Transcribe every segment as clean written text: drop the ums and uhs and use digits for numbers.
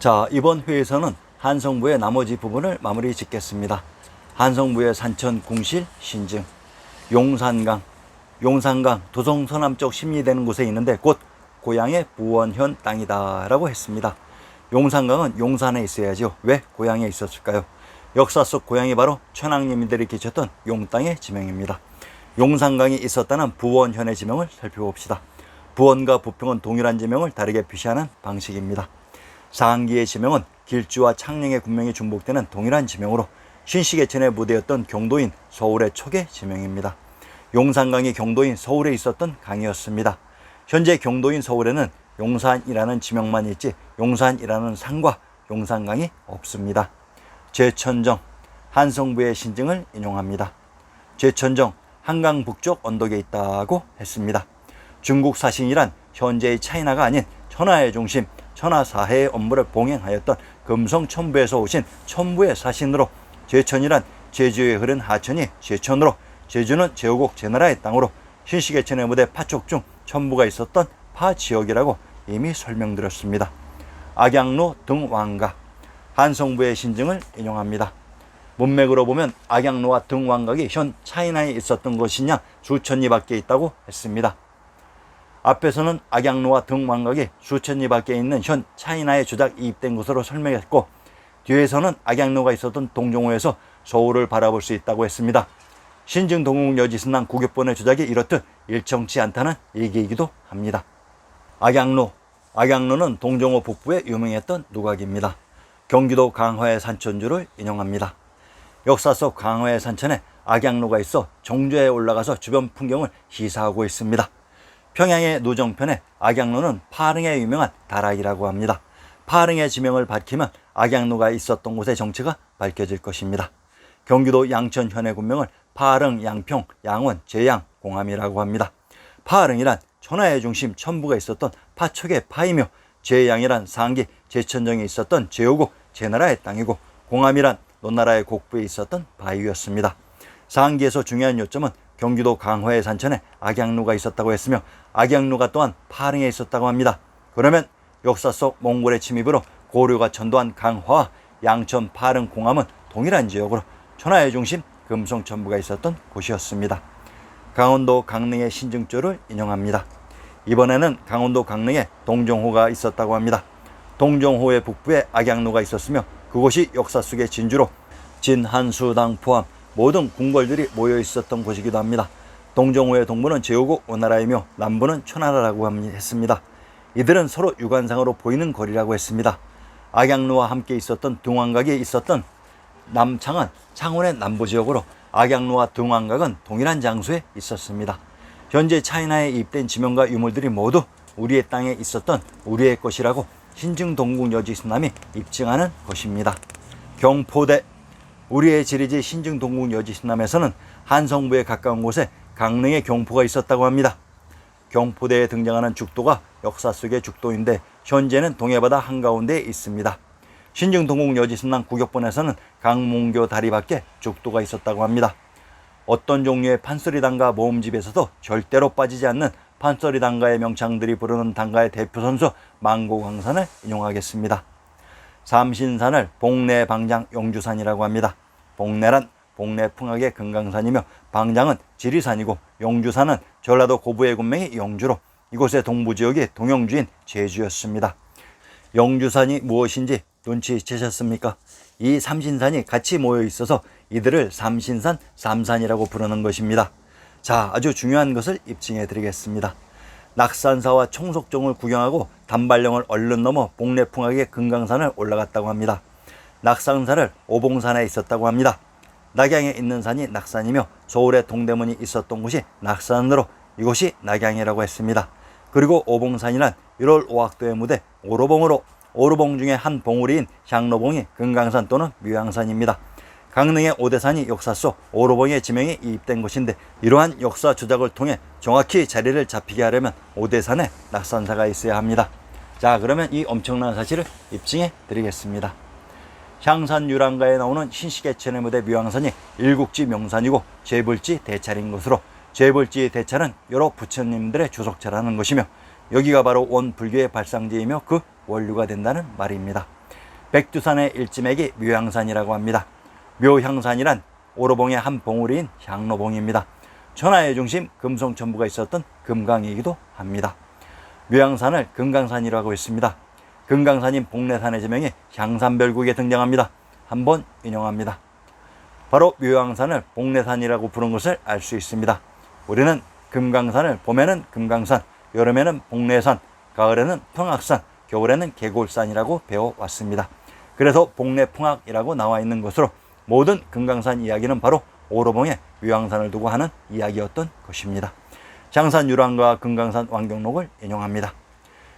자, 이번 회에서는 한성부의 나머지 부분을 마무리 짓겠습니다. 한성부의 산천 궁실 신증, 용산강 도성 서남쪽 심리되는 곳에 있는데 곧 고향의 부원현 땅이다 라고 했습니다. 용산강은 용산에 있어야죠. 왜 고향에 있었을까요? 역사 속 고향이 바로 천황님들이 계셨던 용땅의 지명입니다. 용산강이 있었다는 부원현의 지명을 살펴봅시다. 부원과 부평은 동일한 지명을 다르게 표시하는 방식입니다. 상기의 지명은 길주와 창녕의 군명이 중복되는 동일한 지명으로 신시계천의 무대였던 경도인 서울의 촉의 지명입니다. 용산강이 경도인 서울에 있었던 강이었습니다. 현재 경도인 서울에는 용산이라는 지명만 있지 용산이라는 산과 용산강이 없습니다. 제천정, 한성부의 신증을 인용합니다. 제천정, 한강 북쪽 언덕에 있다고 했습니다. 중국 사신이란 현재의 차이나가 아닌 천하의 중심, 천하사해의 업무를 봉행하였던 금성 천부에서 오신 천부의 사신으로 제천이란 제주에 흐른 하천이 제천으로 제주는 제후국 제나라의 땅으로 신시계천의 무대 파촉 중 천부가 있었던 파지역이라고 이미 설명드렸습니다. 악양로 등왕각, 한성부의 신증을 인용합니다. 문맥으로 보면 악양로와 등왕각이 현 차이나에 있었던 것이냐 수천리 밖에 있다고 했습니다. 앞에서는 악양로와 등왕각이 수천리 밖에 있는 현 차이나에 주작 이입된 것으로 설명했고 뒤에서는 악양로가 있었던 동종호에서 서울을 바라볼 수 있다고 했습니다. 신증 동국 여지승남 구격본의 주작이 이렇듯 일정치 않다는 얘기이기도 합니다. 악양로는 동종호 북부에 유명했던 누각입니다. 경기도 강화의 산천주를 인용합니다. 역사 속 강화의 산천에 악양로가 있어 정주에 올라가서 주변 풍경을 시사하고 있습니다. 평양의 노정편에 악양로는 파릉에 유명한 다락이라고 합니다. 파릉의 지명을 밝히면 악양로가 있었던 곳의 정체가 밝혀질 것입니다. 경기도 양천 현의 군명을 파릉, 양평, 양원, 제양, 공암이라고 합니다. 파릉이란 천하의 중심 천부가 있었던 파촉의 파이며 제양이란 상기, 제천정에 있었던 제후국, 제나라의 땅이고 공암이란 노나라의 곡부에 있었던 바위였습니다. 상기에서 중요한 요점은 경기도 강화의 산천에 악양로가 있었다고 했으며 악양로가 또한 파릉에 있었다고 합니다. 그러면 역사 속 몽골의 침입으로 고려가 전도한 강화와 양천, 파릉, 공암은 동일한 지역으로 천하의 중심 금성천부가 있었던 곳이었습니다. 강원도 강릉의 신증조를 인용합니다. 이번에는 강원도 강릉에 동정호가 있었다고 합니다. 동정호의 북부에 악양로가 있었으며 그곳이 역사 속의 진주로 진한수당 포함 모든 궁궐들이 모여 있었던 곳이기도 합니다. 동정호의 동부는 제후국 오나라이며 남부는 초나라라고 했습니다. 이들은 서로 육안상으로 보이는 거리라고 했습니다. 악양로와 함께 있었던 등왕각이 있었던 남창은 창원의 남부지역으로 악양로와 등왕각은 동일한 장소에 있었습니다. 현재 차이나에 입된 지명과 유물들이 모두 우리의 땅에 있었던 우리의 것이라고 신증 동국 여지승남이 입증하는 것입니다. 경포대, 우리의 지리지 신증 동국 여지승남에서는 한성부에 가까운 곳에 강릉의 경포가 있었다고 합니다. 경포대에 등장하는 죽도가 역사 속의 죽도인데 현재는 동해바다 한가운데에 있습니다. 신증 동국 여지승남 구격본에서는 강몽교 다리 밖에 죽도가 있었다고 합니다. 어떤 종류의 판소리단가 모음집에서도 절대로 빠지지 않는 판소리단가의 명창들이 부르는 단가의 대표 선수 망고광산을 인용하겠습니다. 삼신산을 복내방장 용주산이라고 합니다. 복내란 복내풍악의 금강산이며 방장은 지리산이고 용주산은 전라도 고부의 군명이 용주로 이곳의 동부지역이 동영주인 제주였습니다. 용주산이 무엇인지 눈치채셨습니까? 이 삼신산이 같이 모여 있어서 이들을 삼신산, 삼산이라고 부르는 것입니다. 자, 아주 중요한 것을 입증해 드리겠습니다. 낙산사와 청속정을 구경하고 단발령을 얼른 넘어 복내풍악의 금강산을 올라갔다고 합니다. 낙산사를 오봉산에 있었다고 합니다. 낙양에 있는 산이 낙산이며 서울의 동대문이 있었던 곳이 낙산으로 이곳이 낙양이라고 했습니다. 그리고 오봉산이란 1월 5학도의 무대 오로봉으로 오로봉 중에 한 봉우리인 향로봉이 금강산 또는 묘양산입니다. 강릉의 오대산이 역사 속 오로봉의 지명이 이입된 곳인데 이러한 역사 조작을 통해 정확히 자리를 잡히게 하려면 오대산에 낙산사가 있어야 합니다. 자, 그러면 이 엄청난 사실을 입증해 드리겠습니다. 향산 유랑가에 나오는 신시계천의 무대 묘양산이 일국지 명산이고 재불지 대찰인 것으로 재불지 대찰은 여러 부처님들의 주석차라는 것이며 여기가 바로 원 불교의 발상지이며 그 원류가 된다는 말입니다. 백두산의 일지맥이 묘향산이라고 합니다. 묘향산이란 오로봉의 한 봉우리인 향로봉입니다. 천하의 중심 금송천부가 있었던 금강이기도 합니다. 묘향산을 금강산이라고 했습니다. 금강산인 복례산의 지명이 향산별국에 등장합니다. 한번 인용합니다. 바로 묘향산을 복례산이라고 부른 것을 알 수 있습니다. 우리는 금강산을 봄에는 금강산, 여름에는 복례산, 가을에는 풍악산, 겨울에는 계골산이라고 배워왔습니다. 그래서 복례풍악이라고 나와 있는 것으로 모든 금강산 이야기는 바로 오로봉의 묘향산을 두고 하는 이야기였던 것입니다. 장산유랑가와 금강산 왕경록을 인용합니다.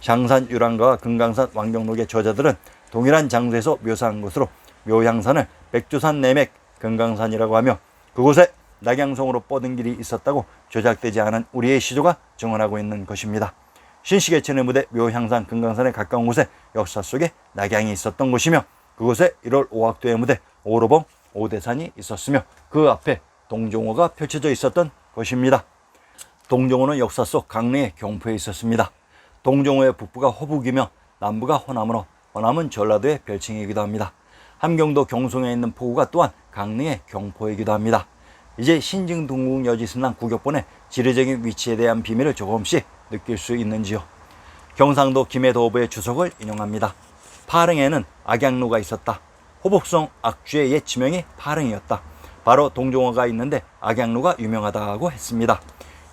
장산유랑가와 금강산 왕경록의 저자들은 동일한 장소에서 묘사한 것으로 묘향산을 백두산 내맥 금강산이라고 하며 그곳에 낙양성으로 뻗은 길이 있었다고 조작되지 않은 우리의 시조가 증언하고 있는 것입니다. 신시계천의 무대 묘향산 금강산에 가까운 곳에 역사 속에 낙양이 있었던 곳이며 그곳에 1월 5학도의 무대 오로봉 오대산이 있었으며 그 앞에 동종호가 펼쳐져 있었던 것입니다. 동종호는 역사 속 강릉의 경포에 있었습니다. 동종호의 북부가 호북이며 남부가 호남으로 호남은 전라도의 별칭이기도 합니다. 함경도 경송에 있는 포구가 또한 강릉의 경포이기도 합니다. 이제 신증 동국 여지승랑 구격본의 지리적인 위치에 대한 비밀을 조금씩 느낄 수 있는지요. 경상도 김해도부의 주석을 인용합니다. 파릉에는 악양로가 있었다. 호북성 악주의 옛 지명이 파릉이었다. 바로 동종호가 있는데 악양로가 유명하다고 했습니다.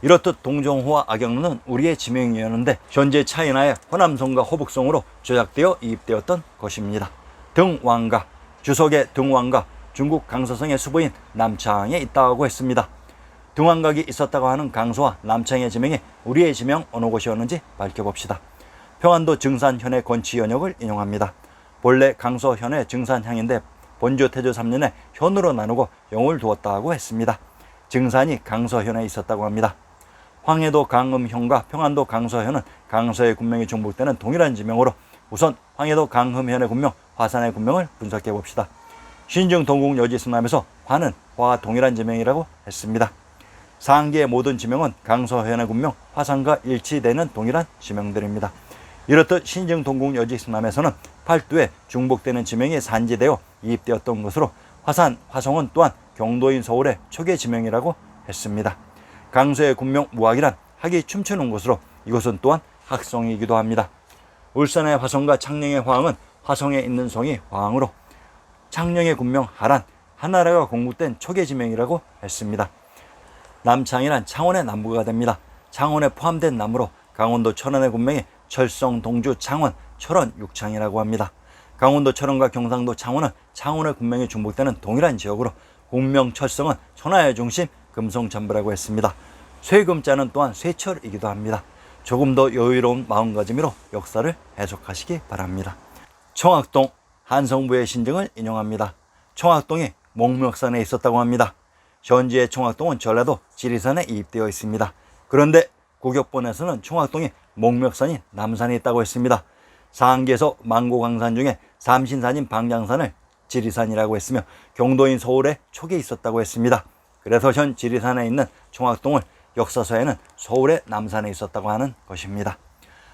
이렇듯 동종호와 악양로는 우리의 지명이었는데 현재 차이나의 호남성과 호북성으로 조작되어 이입되었던 것입니다. 등왕가, 주석의 등왕가, 중국 강서성의 수부인 남창에 있다고 했습니다. 등왕각이 있었다고 하는 강서와 남창의 지명이 우리의 지명 어느 곳이었는지 밝혀봅시다. 평안도 증산현의 건치연역을 인용합니다. 본래 강서현의 증산향인데 본조 태조 3년에 현으로 나누고 영을 두었다고 했습니다. 증산이 강서현에 있었다고 합니다. 황해도 강음현과 평안도 강서현은 강서의 군명이 중복되는 동일한 지명으로 우선 황해도 강음현의 군명, 화산의 군명을 분석해 봅시다. 신증 동국 여지승남에서 화는 화와 동일한 지명이라고 했습니다. 상기의 모든 지명은 강서현의 군명, 화산과 일치되는 동일한 지명들입니다. 이렇듯 신증 동국 여지승남에서는 팔도에 중복되는 지명이 산지되어 이입되었던 것으로 화산, 화성은 또한 경도인 서울의 초기 지명이라고 했습니다. 강서의 군명 무학이란 학이 춤추는 곳으로 이곳은 또한 학성이기도 합니다. 울산의 화성과 창녕의 화흥은 화성에 있는 성이 화흥으로 창녕의 군명 하란, 한나라가 건국된 초기 지명이라고 했습니다. 남창이란 창원의 남부가 됩니다. 창원에 포함된 나무로 강원도 철원의 군명이 철성, 동주, 창원, 철원, 육창이라고 합니다. 강원도 철원과 경상도 창원은 창원의 군명이 중복되는 동일한 지역으로 군명 철성은 천하의 중심 금송천부라고 했습니다. 쇠금자는 또한 쇠철이기도 합니다. 조금 더 여유로운 마음가짐으로 역사를 해석하시기 바랍니다. 청학동 한성부의 신증을 인용합니다. 청학동이 목멱산에 있었다고 합니다. 현지의 청학동은 전라도 지리산에 이입되어 있습니다. 그런데 구격본에서는 청학동이 목멱산인 남산에 있다고 했습니다. 상기에서 망고강산 중에 삼신산인 방장산을 지리산이라고 했으며 경도인 서울에 촉에 있었다고 했습니다. 그래서 현 지리산에 있는 청학동을 역사서에는 서울의 남산에 있었다고 하는 것입니다.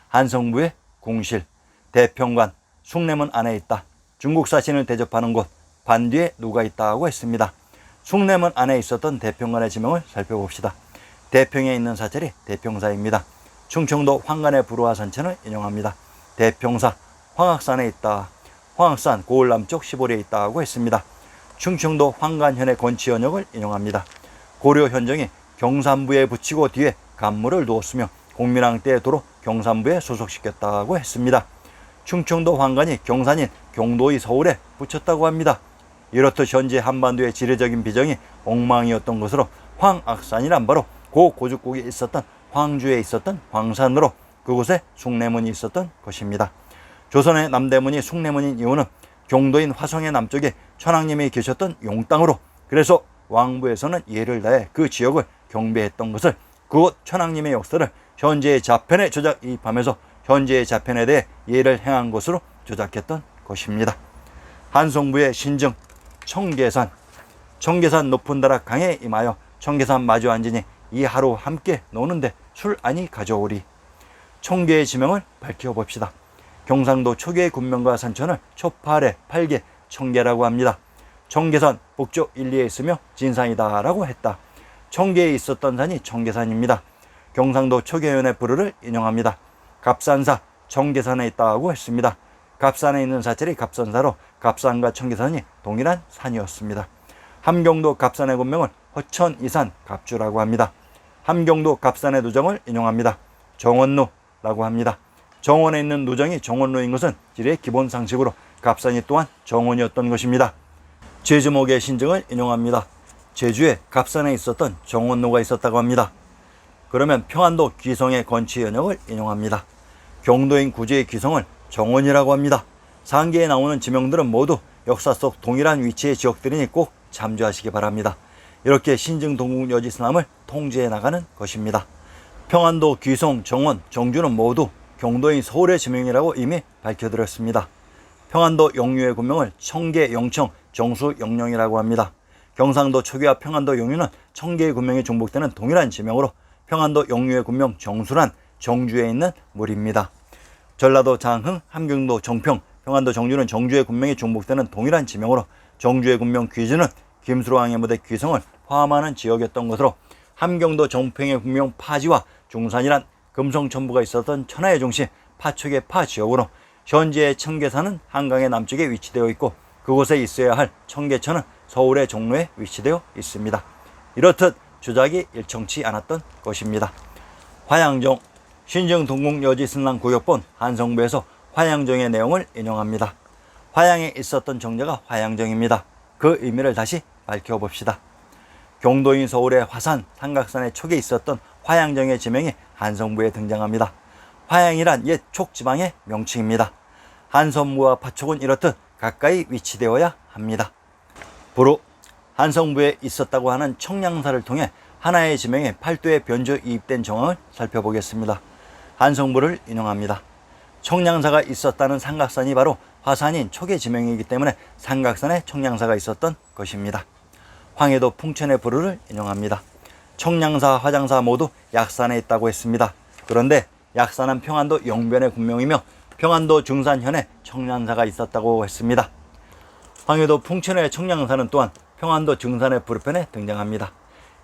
한성부의 궁실, 대평관, 숭례문 안에 있다. 중국 사신을 대접하는 곳, 반뒤에 누가 있다고 했습니다. 숭례문 안에 있었던 대평관의 지명을 살펴봅시다. 대평에 있는 사찰이 대평사입니다. 충청도 황간의 불우화 산천을 인용합니다. 대평사, 황악산에 있다. 황악산 고을 남쪽 시보리에 있다고 했습니다. 충청도 황간현의 건치연역을 인용합니다. 고려 현정이 경산부에 붙이고 뒤에 간무를 두었으며 공민왕 때 도로 경산부에 소속시켰다고 했습니다. 충청도 황간이 경산인 경도의 서울에 붙였다고 합니다. 이렇듯 현재 한반도의 지리적인 비정이 엉망이었던 것으로 황악산이란 바로 고 고죽국이 있었던 황주에 있었던 황산으로 그곳에 숭례문이 있었던 것입니다. 조선의 남대문이 숭례문인 이유는 경도인 화성의 남쪽에 천황님이 계셨던 용땅으로 그래서 왕부에서는 예를 다해 그 지역을 경배했던 것을 그곳 천황님의 역사를 현재의 자편에 조작 이입하면서 현재의 자편에 대해 예를 행한 것으로 조작했던 것입니다. 한성부의 신증 청계산, 청계산 높은 다락 강에 임하여 청계산 마주 앉으니 이 하루 함께 노는데 술 아니 가져오리. 청계의 지명을 밝혀봅시다. 경상도 초기의 군명과 산천을 초파래 8개 청계라고 합니다. 청계산 북쪽 1, 2에 있으며 진산이다 라고 했다. 청계에 있었던 산이 청계산입니다. 경상도 초계현의 부르를 인용합니다. 갑산사 청계산에 있다고 했습니다. 갑산에 있는 사찰이 갑산사로 갑산과 청계산이 동일한 산이었습니다. 함경도 갑산의 군명을 허천이산 갑주라고 합니다. 함경도 갑산의 누정을 인용합니다. 정원루라고 합니다. 정원에 있는 누정이 정원루인 것은 지리의 기본 상식으로 갑산이 또한 정원이었던 것입니다. 제주목의 신증을 인용합니다. 제주에 갑산에 있었던 정원루가 있었다고 합니다. 그러면 평안도 귀성의 건치 연역을 인용합니다. 경도인 구제의 귀성을 정원이라고 합니다. 상기에 나오는 지명들은 모두 역사 속 동일한 위치의 지역들이니 꼭 참조하시기 바랍니다. 이렇게 신증 동국 여지스남을 통제해 나가는 것입니다. 평안도, 귀성, 정원, 정주는 모두 경도인 서울의 지명이라고 이미 밝혀드렸습니다. 평안도 영유의 군명을 청계, 영청, 정수, 영령이라고 합니다. 경상도 초기와 평안도 영유는 청계의 군명이 중복되는 동일한 지명으로 평안도 영유의 군명 정수란 정주에 있는 물입니다. 전라도 장흥, 함경도 정평, 평안도 정주는 정주의 군명이 중복되는 동일한 지명으로 정주의 군명 귀주는 김수로왕의 무대 귀성을 포함하는 지역이었던 것으로 함경도 정평의 군명 파지와 중산이란 금성천부가 있었던 천하의 종시 파촉의 파 지역으로 현재의 청계산은 한강의 남쪽에 위치되어 있고 그곳에 있어야 할 청계천은 서울의 종로에 위치되어 있습니다. 이렇듯 주작이 일청치 않았던 것입니다. 화양정, 신증 동국 여지승랑 구역본 한성부에서 화양정의 내용을 인용합니다. 화양에 있었던 정자가 화양정입니다. 그 의미를 다시 밝혀봅시다. 경도인 서울의 화산, 삼각산의 촉에 있었던 화양정의 지명이 한성부에 등장합니다. 화양이란 옛 촉지방의 명칭입니다. 한성부와 파촉은 이렇듯 가까이 위치되어야 합니다. 부루, 한성부에 있었다고 하는 청량사를 통해 하나의 지명에 팔도의 변조 이입된 정황을 살펴보겠습니다. 한성부를 인용합니다. 청량사가 있었다는 삼각산이 바로 화산인 촉의 지명이기 때문에 삼각산에 청량사가 있었던 것입니다. 황해도 풍천의 부루를 인용합니다. 청량사, 화장사 모두 약산에 있다고 했습니다. 그런데 약산은 평안도 영변의 군명이며 평안도 중산현에 청량사가 있었다고 했습니다. 황해도 풍천의 청량사는 또한 평안도 증산의 부르편에 등장합니다.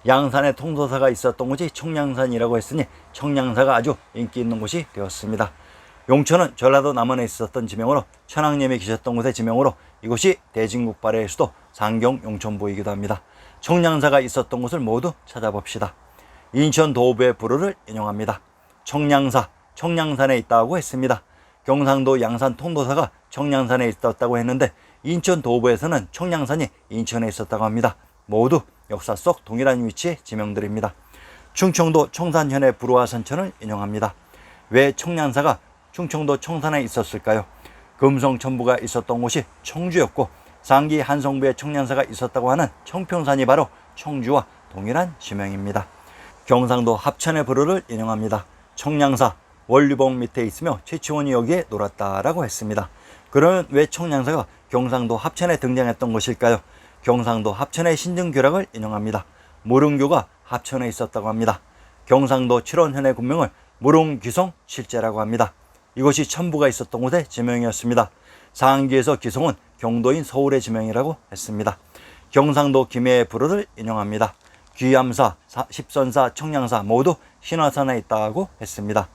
양산에 통도사가 있었던 곳이 청량산이라고 했으니 청량사가 아주 인기 있는 곳이 되었습니다. 용천은 전라도 남원에 있었던 지명으로 천황님이 계셨던 곳의 지명으로 이곳이 대진국발의 수도 상경 용천부이기도 합니다. 청량사가 있었던 곳을 모두 찾아봅시다. 인천 도부의 부루를 인용합니다. 청량사, 청량산에 있다고 했습니다. 경상도 양산 통도사가 청량산에 있었다고 했는데 인천 도부에서는 청량산이 인천에 있었다고 합니다. 모두 역사 속 동일한 위치의 지명들입니다. 충청도 청산현의 부루와 산천을 인용합니다. 왜 청량사가 충청도 청산에 있었을까요? 금성천부가 있었던 곳이 청주였고 상기 한성부에 청량사가 있었다고 하는 청평산이 바로 청주와 동일한 지명입니다. 경상도 합천의 부루를 인용합니다. 청량사, 원류봉 밑에 있으며 최치원이 여기에 놀았다라고 했습니다. 그러면 왜 청량사가 경상도 합천에 등장했던 것일까요? 경상도 합천의 신증교락을 인용합니다. 무릉교가 합천에 있었다고 합니다. 경상도 칠원현의 군명을 무릉귀성 칠제라고 합니다. 이것이 천부가 있었던 곳의 지명이었습니다. 상기에서 기성은 경도인 서울의 지명이라고 했습니다. 경상도 김해의 부루를 인용합니다. 귀암사, 십선사, 청량사 모두 신화산에 있다고 했습니다.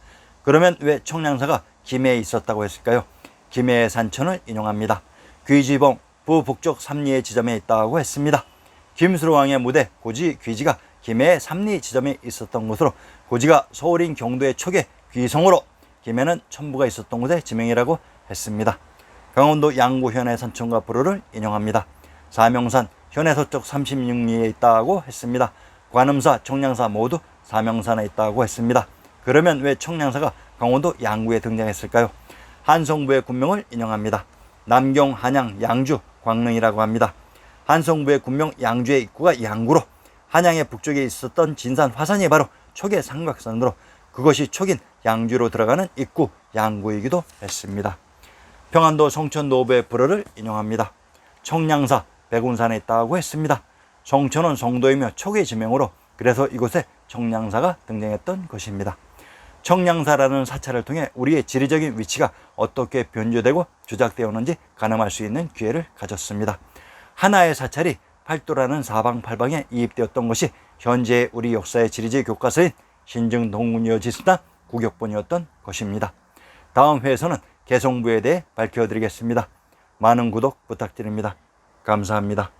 그러면 왜 청량사가 김해에 있었다고 했을까요? 김해의 산천을 인용합니다. 귀지봉, 부북쪽 삼리의 지점에 있다고 했습니다. 김수로왕의 무대 고지 귀지가 김해의 삼리 지점에 있었던 곳으로 고지가 서울인 경도의 촉의 귀성으로 김해는 천부가 있었던 곳의 지명이라고 했습니다. 강원도 양구현의 산천과 부루를 인용합니다. 사명산, 현해 서쪽 36리에 있다고 했습니다. 관음사, 청량사 모두 사명산에 있다고 했습니다. 그러면 왜 청량사가 강원도 양구에 등장했을까요? 한성부의 군명을 인용합니다. 남경, 한양, 양주, 광릉이라고 합니다. 한성부의 군명 양주의 입구가 양구로 한양의 북쪽에 있었던 진산 화산이 바로 촉의 삼각산으로 그것이 촉인 양주로 들어가는 입구 양구이기도 했습니다. 평안도 성천노부의 부루를 인용합니다. 청량사, 백운산에 있다고 했습니다. 성천은 성도이며 촉의 지명으로 그래서 이곳에 청량사가 등장했던 것입니다. 청량사라는 사찰을 통해 우리의 지리적인 위치가 어떻게 변조되고 조작되어 오는지 가늠할 수 있는 기회를 가졌습니다. 하나의 사찰이 팔도라는 사방팔방에 이입되었던 것이 현재 우리 역사의 지리지 교과서인 신증동문여지수단 구격본이었던 것입니다. 다음 회에서는 개성부에 대해 밝혀드리겠습니다. 많은 구독 부탁드립니다. 감사합니다.